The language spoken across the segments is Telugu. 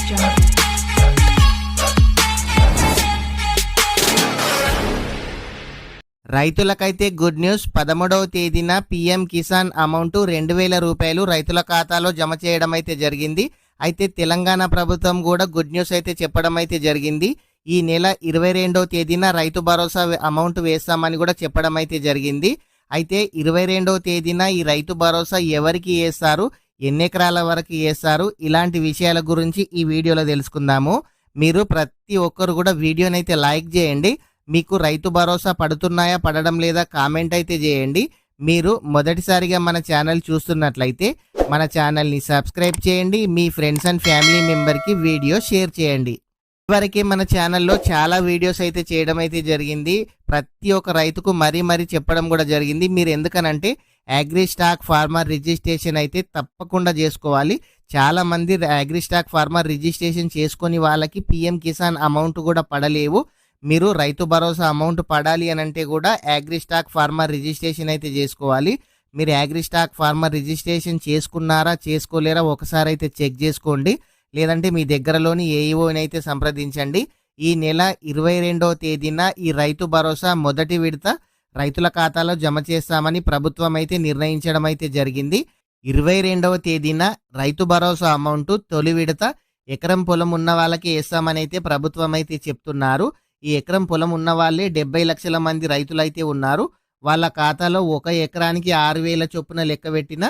jungle. రైతులకైతే గుడ్ న్యూస్. 13వ తేదీన పీఎం కిసాన్ అమౌంట్ 2000 రూపాయలు రైతుల ఖాతాలో జమ చేయడం అయితే జరిగింది. అయితే తెలంగాణ ప్రభుత్వం కూడా గుడ్ న్యూస్ అయితే చెప్పడం అయితే జరిగింది. ఈ నెల 22వ తేదీన రైతు భరోసా అమౌంట్ వేస్తామని కూడా చెప్పడం అయితే జరిగింది. అయితే 22వ తేదీన ఈ రైతు భరోసా ఎవరికి వేస్తారు, ఎన్ని ఎకరాల వరకు వేస్తారు, ఇలాంటి విషయాల గురించి ఈ వీడియోలో తెలుసుకుందాము. మీరు ప్రతి ఒక్కరు కూడా వీడియోనైతే లైక్ చేయండి. మీకు రైతు భరోసా పడుతున్నాయా పడడం లేదా కామెంట్ అయితే చేయండి. మీరు మొదటిసారిగా మన ఛానల్ చూస్తున్నట్లయితే మన ఛానల్ని సబ్స్క్రైబ్ చేయండి. మీ ఫ్రెండ్స్ అండ్ ఫ్యామిలీ మెంబర్కి వీడియో షేర్ చేయండి. ఇవరకే మన ఛానల్లో చాలా వీడియోస్ అయితే చేయడం అయితే జరిగింది. ప్రతి ఒక్క రైతుకు మరీ చెప్పడం కూడా జరిగింది. మీరు ఎందుకనంటే అగ్రి స్టాక్ ఫార్మర్ రిజిస్ట్రేషన్ అయితే తప్పకుండా చేసుకోవాలి. చాలా మంది అగ్రి స్టాక్ ఫార్మర్ రిజిస్ట్రేషన్ చేసుకొని వాళ్ళకి పిఎం కిసాన్ అమౌంట్ కూడా పడలేవు. మీరు రైతు భరోసా అమౌంట్ పడాలి అని అంటే కూడా అగ్రి స్టాక్ ఫార్మర్ రిజిస్ట్రేషన్ అయితే చేసుకోవాలి. మీరు అగ్రి స్టాక్ ఫార్మర్ రిజిస్ట్రేషన్ చేసుకున్నారా చేసుకోలేరా ఒకసారి అయితే చెక్ చేసుకోండి. లేదంటే మీ దగ్గరలోని ఏఈఓని అయితే సంప్రదించండి. ఈ నెల 22వ తేదీన ఈ రైతు భరోసా మొదటి విడత రైతుల ఖాతాలో జమ చేస్తామని ప్రభుత్వం అయితే నిర్ణయించడం అయితే జరిగింది. 22వ తేదీన రైతు భరోసా అమౌంట్ తొలి విడత ఎకరం పొలం ఉన్న వాళ్ళకి వేస్తామని అయితే ప్రభుత్వం అయితే చెప్తున్నారు. ఈ ఎకరం పొలం ఉన్న వాళ్ళే 70 లక్షల మంది రైతులైతే ఉన్నారు. వాళ్ళ ఖాతాలో ఒక ఎకరానికి 6,000 చొప్పున లెక్క పెట్టిన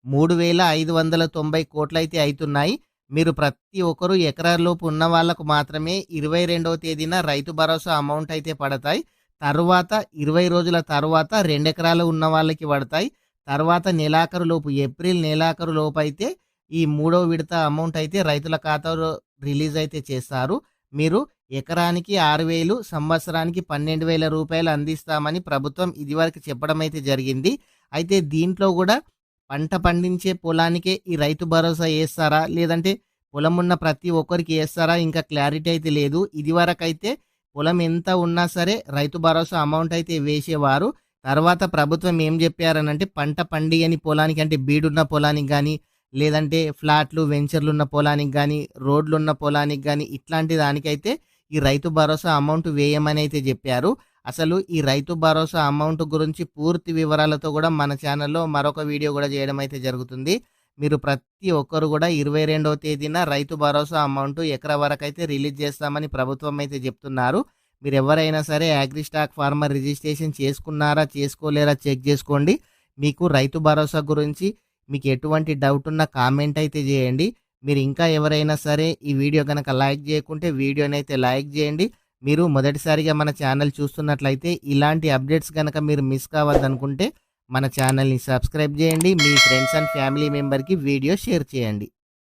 3,590 కోట్లయితే అవుతున్నాయి. మీరు ప్రతి ఒక్కరు ఎకరాల్లోపు ఉన్న వాళ్ళకు మాత్రమే 22వ తేదీన రైతు భరోసా అమౌంట్ అయితే పడతాయి. తర్వాత 20 రోజుల తర్వాత 2 ఎకరాలు ఉన్న వాళ్ళకి పడతాయి. తర్వాత నెలాఖరు లోపు ఏప్రిల్ నెలాఖరు లోపు అయితే ఈ 3వ విడత అమౌంట్ అయితే రైతుల ఖాతాలో రిలీజ్ అయితే చేస్తారు. మీరు ఎకరానికి 6,000 సంవత్సరానికి 12,000 రూపాయలు అందిస్తామని ప్రభుత్వం ఇదివరకు చెప్పడం అయితే జరిగింది. అయితే దీంట్లో కూడా పంట పండించే పొలానికే ఈ రైతు భరోసా వేస్తారా లేదంటే పొలం ఉన్న ప్రతి ఒక్కరికి వేస్తారా ఇంకా క్లారిటీ అయితే లేదు. ఇదివరకు అయితే పొలం ఎంత ఉన్నా సరే రైతు భరోసా అమౌంట్ అయితే వేసేవారు. తర్వాత ప్రభుత్వం ఏం చెప్పారనంటే పంట పండియని పొలానికి అంటే బీడున్న పొలానికి కానీ లేదంటే ఫ్లాట్లు వెంచర్లు ఉన్న పొలానికి కానీ రోడ్లు ఉన్న పొలానికి కానీ ఇట్లాంటి దానికైతే ఈ రైతు భరోసా అమౌంట్ వేయమని అయితే చెప్పారు. అసలు ఈ రైతు భరోసా అమౌంట్ గురించి పూర్తి వివరాలతో కూడా మన ఛానల్లో మరొక వీడియో కూడా చేయడం అయితే జరుగుతుంది. మీరు ప్రతి ఒక్కరు కూడా 22వ తేదీన రైతు భరోసా అమౌంట్ ఎకరా వరకు అయితే రిలీజ్ చేస్తామని ప్రభుత్వం అయితే చెప్తున్నారు. మీరు ఎవరైనా సరే అగ్రి స్టాక్ ఫార్మర్ రిజిస్ట్రేషన్ చేసుకున్నారా చేసుకోలేరా చెక్ చేసుకోండి. మీకు రైతు భరోసా గురించి మీకు ఎటువంటి డౌట్ ఉన్నా కామెంట్ అయితే చేయండి. మీరు ఇంకా ఎవరైనా సరే ఈ వీడియో కనుక లైక్ చేయకుంటే వీడియోని అయితే లైక్ చేయండి. మీరు మొదటిసారిగా మన ఛానల్ చూస్తున్నట్లయితే ఇలాంటి అప్డేట్స్ కనుక మీరు మిస్ కావద్దనుకుంటే మన ఛానల్ని సబ్స్క్రైబ్ చేయండి. మీ ఫ్రెండ్స్ అండ్ ఫ్యామిలీ మెంబర్కి వీడియో షేర్ చేయండి.